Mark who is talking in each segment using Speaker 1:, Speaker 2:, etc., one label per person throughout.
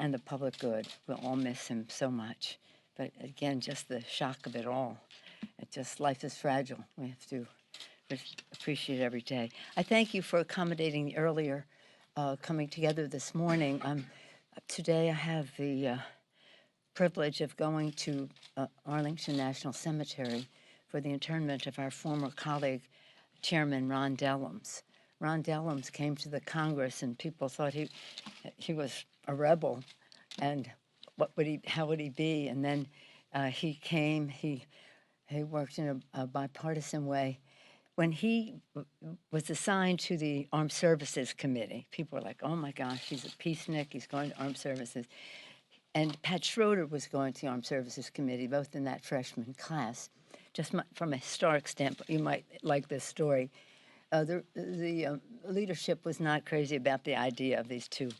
Speaker 1: and the public good. We'll all miss him so much. But again, just the shock of it all. Life is fragile. We have to appreciate it every day. I thank you for accommodating the earlier coming together this morning. Today I have the privilege of going to Arlington National Cemetery for the interment of our former colleague, Chairman Ron Dellums. Ron Dellums came to the Congress, and people thought he was a rebel, and how would he be? And then he came. He worked in a bipartisan way. When he was assigned to the Armed Services Committee, people were like, "Oh my gosh, he's a peacenik. He's going to Armed Services." And Pat Schroeder was going to the Armed Services Committee, both in that freshman class. Just from a historic standpoint, you might like this story. The leadership was not crazy about the idea of these two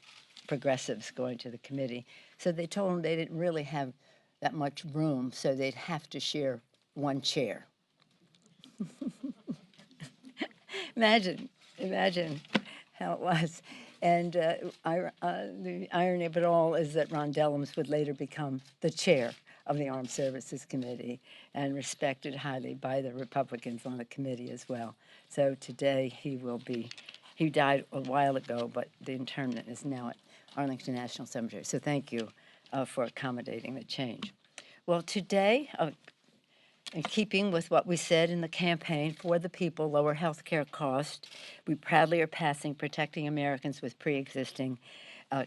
Speaker 1: progressives going to the committee. So they told them they didn't really have that much room, so they'd have to share one chair. Imagine how it was. And the irony of it all is that Ron Dellums would later become the chair of the Armed Services Committee and respected highly by the Republicans on the committee as well. So today he died a while ago, but the interment is now at Arlington National Cemetery. So thank you for accommodating the change. Well, today, in keeping with what we said in the campaign for the people, lower health care costs, we proudly are passing Protecting Americans with Pre-Existing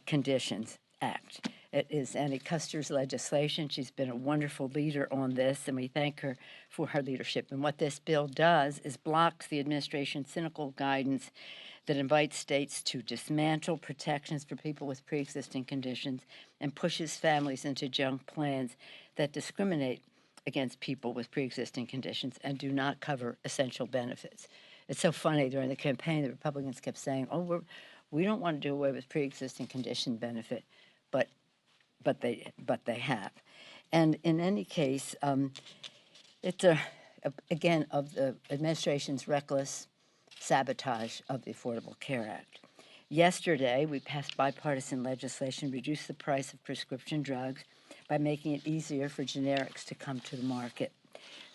Speaker 1: Conditions Act. It is Annie Custer's legislation. She's been a wonderful leader on this, and we thank her for her leadership. And what this bill does is blocks the administration's cynical guidance that invites states to dismantle protections for people with pre-existing conditions and pushes families into junk plans that discriminate against people with pre-existing conditions and do not cover essential benefits. It's so funny, during the campaign, the Republicans kept saying, "Oh, we don't want to do away with pre-existing condition benefit," but they have. And in any case, it's again of the administration's reckless sabotage of the Affordable Care Act. Yesterday, we passed bipartisan legislation to reduce the price of prescription drugs by making it easier for generics to come to the market.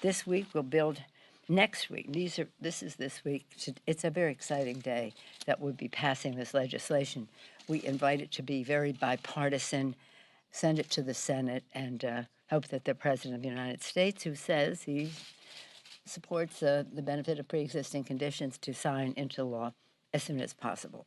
Speaker 1: This week, we'll build next week. This is this week. It's a very exciting day that we'll be passing this legislation. We invite it to be very bipartisan, send it to the Senate, and hope that the President of the United States, who says he supports the benefit of pre-existing conditions, to sign into law as soon as possible.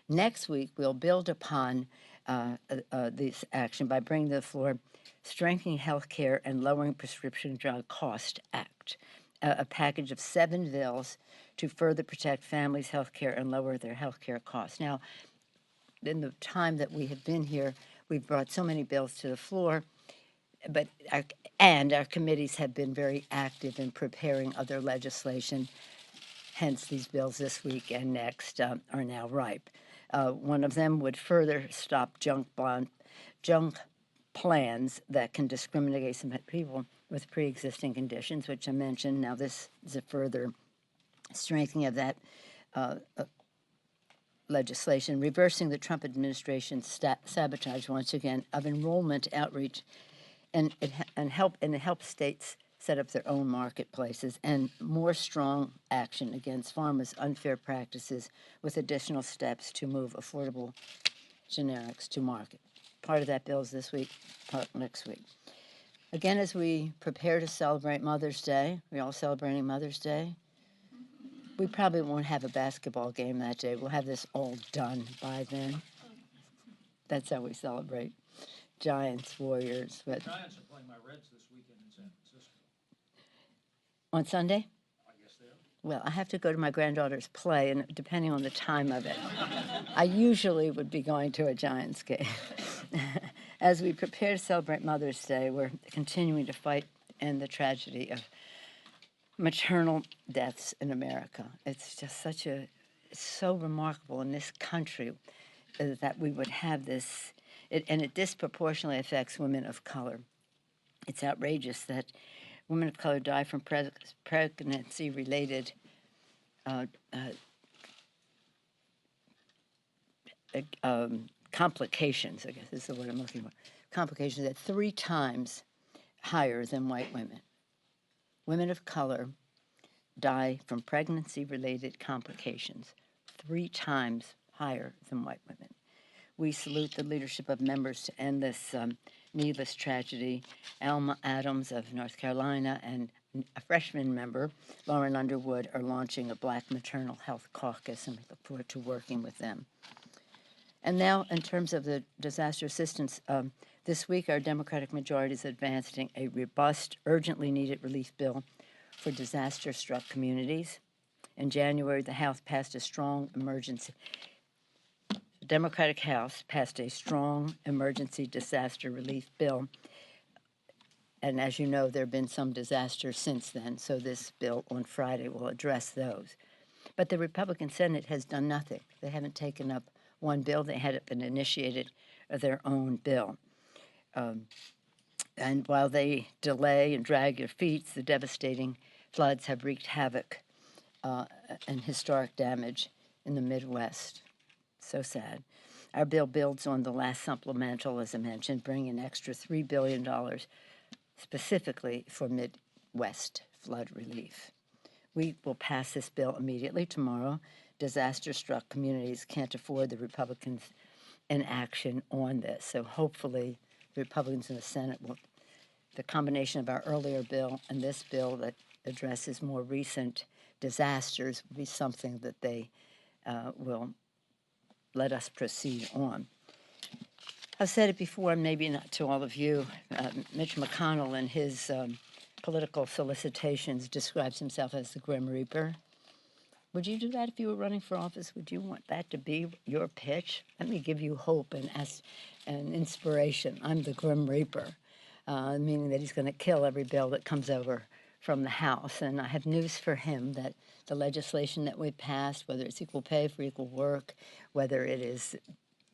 Speaker 1: Next week, we'll build upon this action by bringing to the floor Strengthening Health Care and Lowering Prescription Drug Cost Act, a package of 7 bills to further protect families' health care and lower their health care costs. Now, in the time that we have been here, we've brought so many bills to the floor, but our committees have been very active in preparing other legislation. Hence, these bills this week and next are now ripe. One of them would further stop junk plans that can discriminate against people with pre-existing conditions, which I mentioned. Now, this is a further strengthening of that legislation, reversing the Trump administration's sabotage, once again, of enrollment outreach, and it helps states set up their own marketplaces, and more strong action against pharma's unfair practices with additional steps to move affordable generics to market. Part of that bill is this week, part next week. Again, as we prepare to celebrate Mother's Day, we're all celebrating Mother's Day. We probably won't have a basketball game that day. We'll have this all done by then. That's how we celebrate. Giants, Warriors.
Speaker 2: But Giants are playing my Reds this weekend in San Francisco.
Speaker 1: On Sunday?
Speaker 2: I guess they are.
Speaker 1: Well, I have to go to my granddaughter's play, and depending on the time of it, I usually would be going to a Giants game. As we prepare to celebrate Mother's Day, we're continuing to fight in the tragedy of maternal deaths in America. It's just it's so remarkable in this country that we would have this, and it disproportionately affects women of color. It's outrageous that women of color die from pregnancy-related complications, I guess is the word I'm looking for, complications at 3 times higher than white women. Women of color die from pregnancy-related complications 3 times higher than white women. We salute the leadership of members to end this needless tragedy. Alma Adams of North Carolina and a freshman member, Lauren Underwood, are launching a Black Maternal Health Caucus, and we look forward to working with them. And now, in terms of the disaster assistance, this week our Democratic majority is advancing a robust, urgently needed relief bill for disaster-struck communities. In January, the House passed a strong emergency. The Democratic House passed a strong emergency disaster relief bill. And as you know, there have been some disasters since then, so this bill on Friday will address those. But the Republican Senate has done nothing. They haven't taken up one bill. They hadn't been initiated their own bill. And while they delay and drag their feet, the devastating floods have wreaked havoc and historic damage in the Midwest. So sad. Our bill builds on the last supplemental, as I mentioned, bringing an extra $3 billion specifically for Midwest flood relief. We will pass this bill immediately tomorrow. Disaster-struck communities can't afford the Republicans' inaction on this. So hopefully the Republicans in the Senate will, the combination of our earlier bill and this bill that addresses more recent disasters will be something that they will let us proceed on. I've said it before, maybe not to all of you. Mitch McConnell in his political solicitations describes himself as the Grim Reaper. Would you do that if you were running for office? Would you want that to be your pitch? Let me give you hope and inspiration. I'm the Grim Reaper, meaning that he's going to kill every bill that comes over from the House. And I have news for him that the legislation that we passed, whether it's equal pay for equal work, whether it is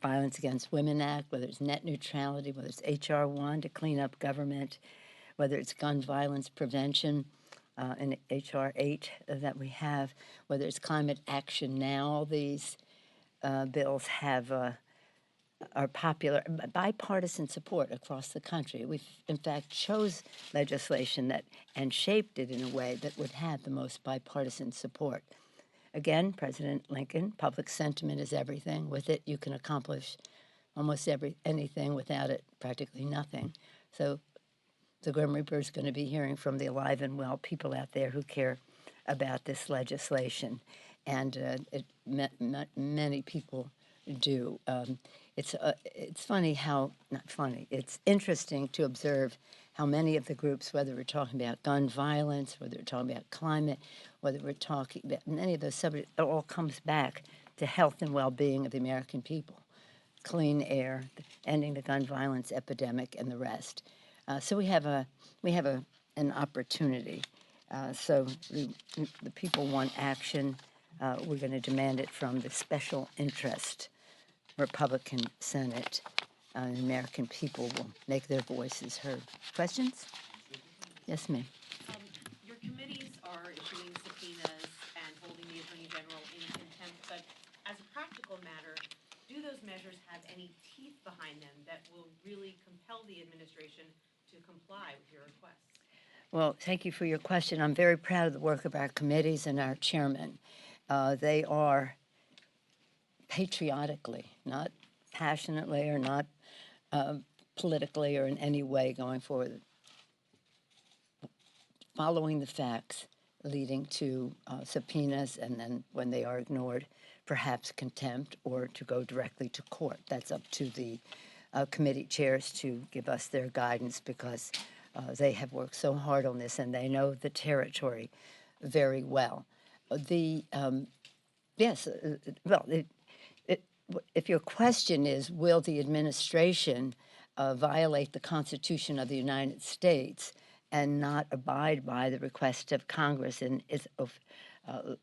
Speaker 1: Violence Against Women Act, whether it's net neutrality, whether it's H.R. 1 to clean up government, whether it's gun violence prevention, and H.R. 8 that we have, whether it's climate action now, all these bills have are popular, bipartisan support across the country. We've, in fact, chose legislation that and shaped it in a way that would have the most bipartisan support. Again, President Lincoln, public sentiment is everything. With it, you can accomplish almost anything. Without it, practically nothing. So the Grim Reaper is going to be hearing from the alive and well people out there who care about this legislation. And many people do. It's funny how, not funny, it's interesting to observe how many of the groups, whether we're talking about gun violence, whether we're talking about climate, whether we're talking about many of those subjects, it all comes back to health and well-being of the American people, clean air, ending the gun violence epidemic, and the rest. So we have an opportunity. So the people want action. We're going to demand it from the special interest Republican Senate. The American people will make their voices heard. Questions? Yes, ma'am.
Speaker 3: Your committees are issuing subpoenas and holding the Attorney General in contempt, but as a practical matter, do those measures have any teeth behind them that will really compel the administration to comply with your requests?
Speaker 1: Well, thank you for your question. I'm very proud of the work of our committees and our chairman. They are patriotically, not passionately or not politically or in any way going forward, following the facts, leading to subpoenas, and then when they are ignored, perhaps contempt or to go directly to court. That's up to the committee chairs to give us their guidance, because they have worked so hard on this and they know the territory very well. If your question is, will the administration violate the Constitution of the United States and not abide by the request of Congress and its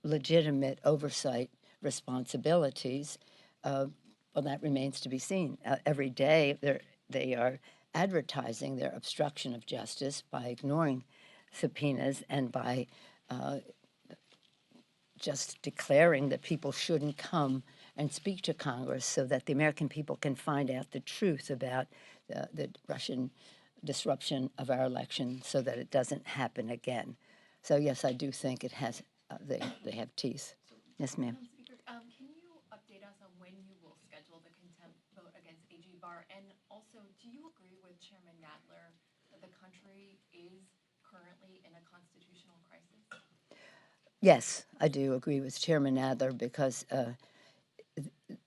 Speaker 1: legitimate oversight responsibilities, well, that remains to be seen. Every day they are advertising their obstruction of justice by ignoring subpoenas and by just declaring that people shouldn't come and speak to Congress so that the American people can find out the truth about the Russian disruption of our election so that it doesn't happen again. So yes, I do think it has, they have teeth. Yes, ma'am.
Speaker 4: Madam Speaker, can you update us on when you will schedule the contempt vote against AG Barr? And also, do you agree with Chairman Nadler that the country is currently in a constitutional crisis?
Speaker 1: Yes, I do agree with Chairman Adler because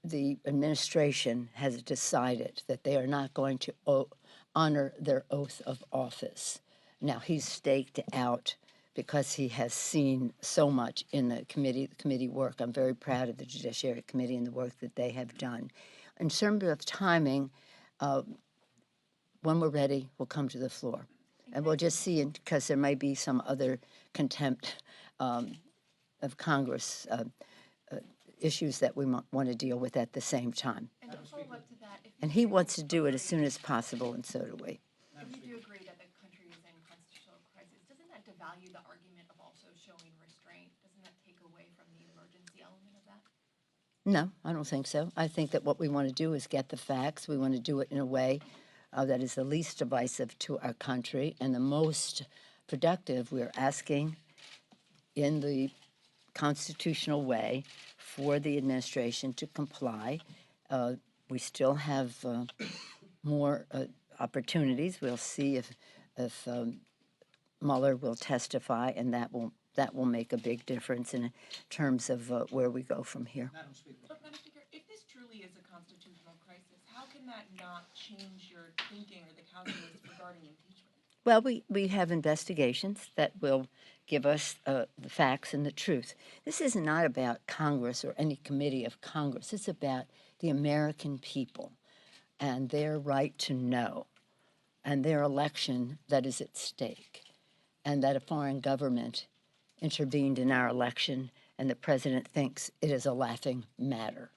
Speaker 1: the administration has decided that they are not going to honor their oath of office. Now, he's staked out because he has seen so much in the committee work. I'm very proud of the Judiciary Committee and the work that they have done. In terms of timing, when we're ready, we'll come to the floor. And we'll just see, because there may be some other contempt of Congress issues that we want to deal with at the same time.
Speaker 4: And to follow up to that, if
Speaker 1: And he wants to do it as soon as possible, and so do we.
Speaker 4: if you do agree that the country is in constitutional crisis, doesn't that devalue the argument of also showing restraint? Doesn't that take away from the emergency element of that?
Speaker 1: No, I don't think so. I think that what we want to do is get the facts. We want to do it in a way that is the least divisive to our country and the most productive. We're asking in the constitutional way for the administration to comply. We still have more opportunities. We'll see if Mueller will testify, and that will make a big difference in terms of where we go from here.
Speaker 2: Madam Speaker.
Speaker 5: But Madam Speaker, if this truly is a constitutional crisis, how can that not change your thinking or the calculus regarding impeachment?
Speaker 1: Well, we have investigations that will give us the facts and the truth. This is not about Congress or any committee of Congress. It's about the American people and their right to know and their election that is at stake, and that a foreign government intervened in our election and the president thinks it is a laughing matter.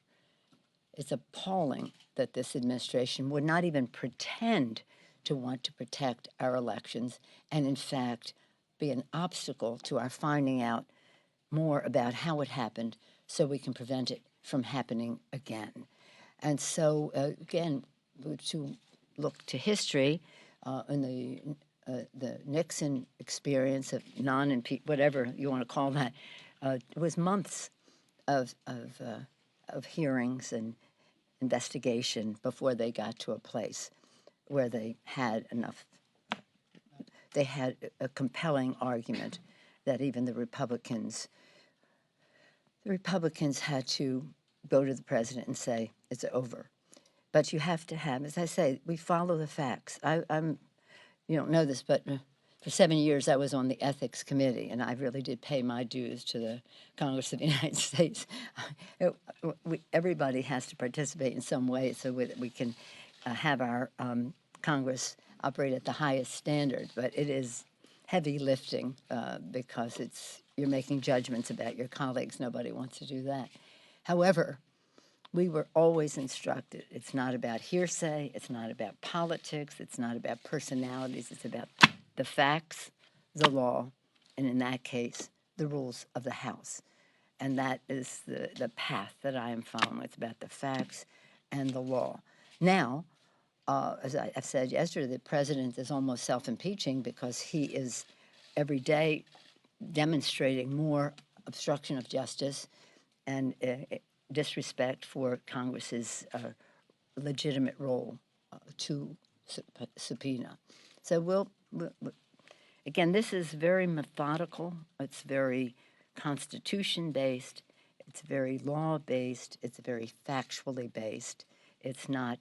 Speaker 1: It's appalling that this administration would not even pretend to want to protect our elections and, in fact, be an obstacle to our finding out more about how it happened so we can prevent it from happening again. And so, again, to look to history in the Nixon experience of whatever you want to call that, it was months of hearings and investigation before they got to a place where they had a compelling argument that even the Republicans had to go to the president and say, it's over. But you have to have, as I say, we follow the facts. You don't know this, but for 7 years I was on the Ethics Committee, and I really did pay my dues to the Congress of the United States. Everybody has to participate in some way so that we can have our Congress operate at the highest standard, but it is heavy lifting because you're making judgments about your colleagues. Nobody wants to do that. However, we were always instructed, it's not about hearsay, it's not about politics, it's not about personalities, it's about the facts, the law, and in that case, the rules of the House. And that is the path that I am following. It's about the facts and the law. Now, as I've said yesterday, the president is almost self-impeaching because he is every day demonstrating more obstruction of justice and disrespect for Congress's legitimate role to subpoena. So again, this is very methodical. It's very constitution-based. It's very law-based. It's very factually based. It's not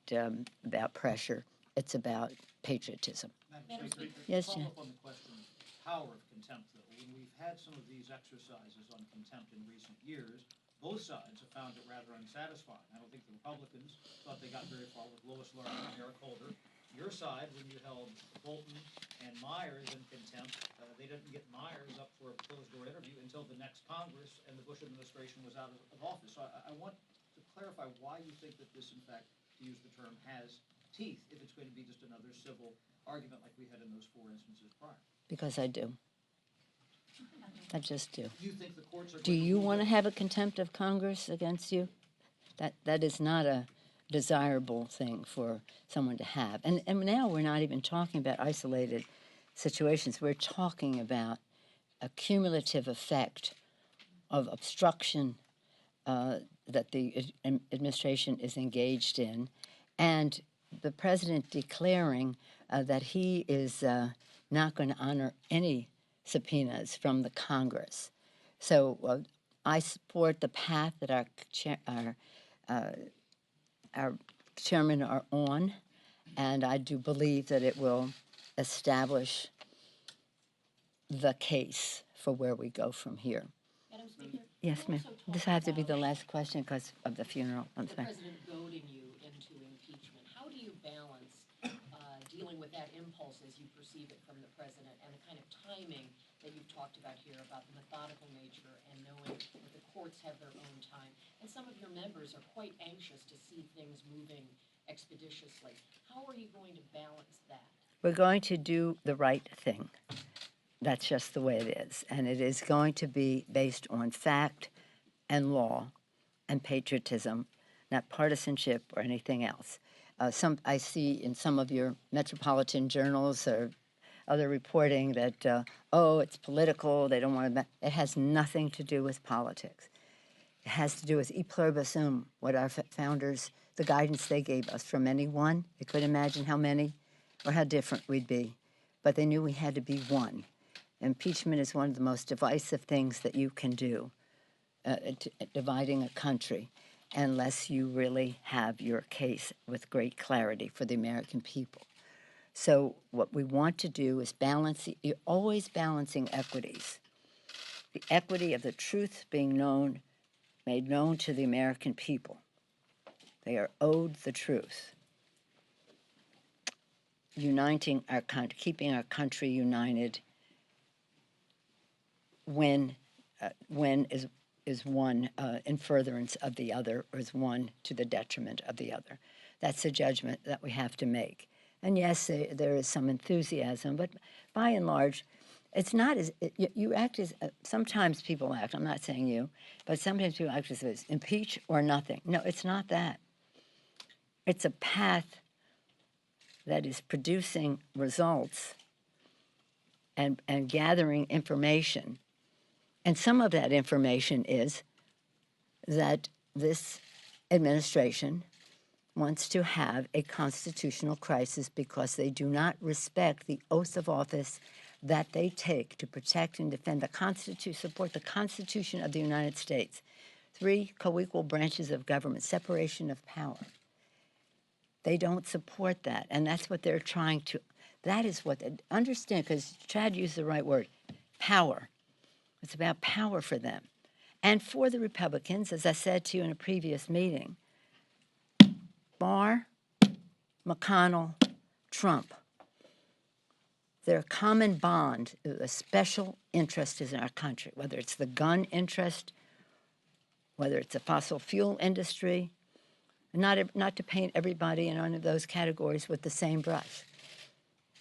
Speaker 1: about pressure. It's about patriotism.
Speaker 2: Madam Speaker,
Speaker 1: Yes,
Speaker 2: follow
Speaker 1: Jan.
Speaker 2: up on the question of power of contempt, though. When we've had some of these exercises on contempt in recent years, both sides have found it rather unsatisfying. I don't think the Republicans thought they got very far with Lois Lerner and Eric Holder. Your side, when you held Bolton and Myers in contempt, they didn't get Myers up for a closed-door interview until the next Congress and the Bush administration was out of office. So I want to clarify why you think that this, in fact, to use the term, has teeth, if it's going to be just another civil argument like we had in those 4 instances prior.
Speaker 1: Because I do. I just do.
Speaker 2: Do you think the courts are
Speaker 1: Do
Speaker 2: going to
Speaker 1: you
Speaker 2: rule
Speaker 1: want to
Speaker 2: that-
Speaker 1: have a contempt of Congress against you? That is not a desirable thing for someone to have. And now we're not even talking about isolated situations. We're talking about a cumulative effect of obstruction that the administration is engaged in, and the president declaring that he is not going to honor any subpoenas from the Congress. So I support the path that our chairmen are on, and I do believe that it will establish the case for where we go from here.
Speaker 6: Madam Speaker?
Speaker 1: Yes,
Speaker 6: you
Speaker 1: ma'am.
Speaker 6: also
Speaker 1: This
Speaker 6: talked
Speaker 1: has to be the
Speaker 6: about
Speaker 1: last question because of the funeral. I'm
Speaker 6: the
Speaker 1: sorry.
Speaker 6: president goading you into impeachment. How do you balance dealing with that impulse as you perceive it from the president and the kind of timing that you've talked about here about the methodical nature and knowing that the courts have their own time? And some of your members are quite anxious to see things moving expeditiously. How are you going to balance that?
Speaker 1: We're going to do the right thing. That's just the way it is. And it is going to be based on fact and law and patriotism, not partisanship or anything else. I see in some of your metropolitan journals or other reporting that, oh, it's political, they don't want to... It has nothing to do with politics. It has to do with e pluribus, what our founders, the guidance they gave us from any one. They could imagine how many or how different we'd be, but they knew we had to be one. Impeachment is one of the most divisive things that you can do, dividing a country, unless you really have your case with great clarity for the American people. So what we want to do is balance, you're always balancing equities. The equity of the truth being known, made known to the American people. They are owed the truth. Uniting our country, keeping our country united when is one in furtherance of the other, or is one to the detriment of the other. That's a judgment that we have to make. And yes, there is some enthusiasm, but by and large, it's not as, you act as, sometimes people act, I'm not saying you, but sometimes people act as this, impeach or nothing. No, it's not that. It's a path that is producing results and gathering information. And some of that information is that this administration wants to have a constitutional crisis because they do not respect the oath of office that they take to protect and defend the Constitution, support the Constitution of the United States. 3 co-equal branches of government, separation of power. They don't support that, and that's what they're trying to, that is what, understand, because Chad used the right word, power. It's about power for them. And for the Republicans, as I said to you in a previous meeting, Barr, McConnell, Trump, their common bond, a special interest is in our country, whether it's the gun interest, whether it's the fossil fuel industry, not to paint everybody in one of those categories with the same brush.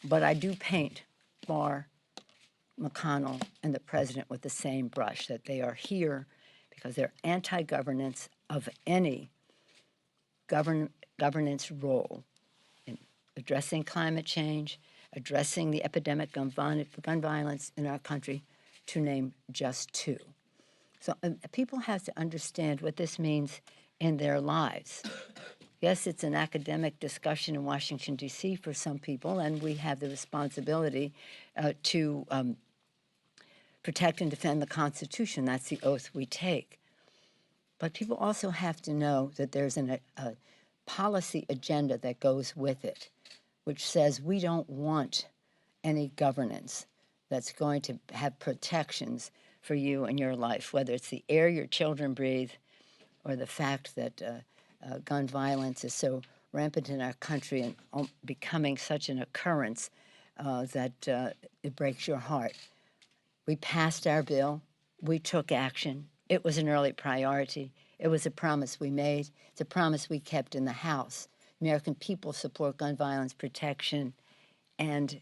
Speaker 1: But I do paint Barr, McConnell, and the president with the same brush, that they are here because they're anti-governance of any governance role in addressing climate change, addressing the epidemic gun violence in our country, to name just 2. So people have to understand what this means in their lives. Yes, it's an academic discussion in Washington, D.C. for some people, and we have the responsibility to protect and defend the Constitution. That's the oath we take. But people also have to know that there's a policy agenda that goes with it, which says we don't want any governance that's going to have protections for you and your life, whether it's the air your children breathe or the fact that gun violence is so rampant in our country and becoming such an occurrence that it breaks your heart. We passed our bill. We took action. It was an early priority. It was a promise we made. It's a promise we kept in the House. American people support gun violence protection. And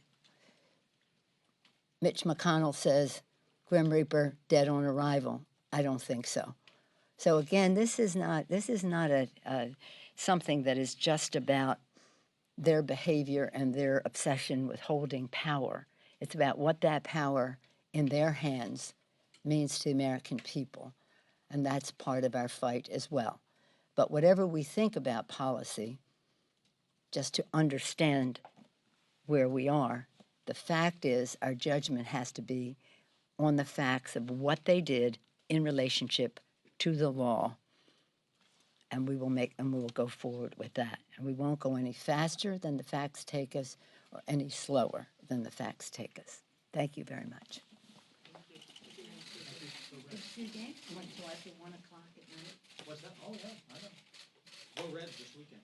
Speaker 1: Mitch McConnell says, Grim Reaper, dead on arrival. I don't think so. So again, this is not something that is just about their behavior and their obsession with holding power. It's about what that power in their hands means to the American people, and that's part of our fight as well. But whatever we think about policy, just to understand where we are, the fact is our judgment has to be on the facts of what they did in relationship to the law, and we will go forward with that. And we won't go any faster than the facts take us or any slower than the facts take us. Thank you very much.
Speaker 2: What's that? Oh, yeah, I know. Go Reds this weekend.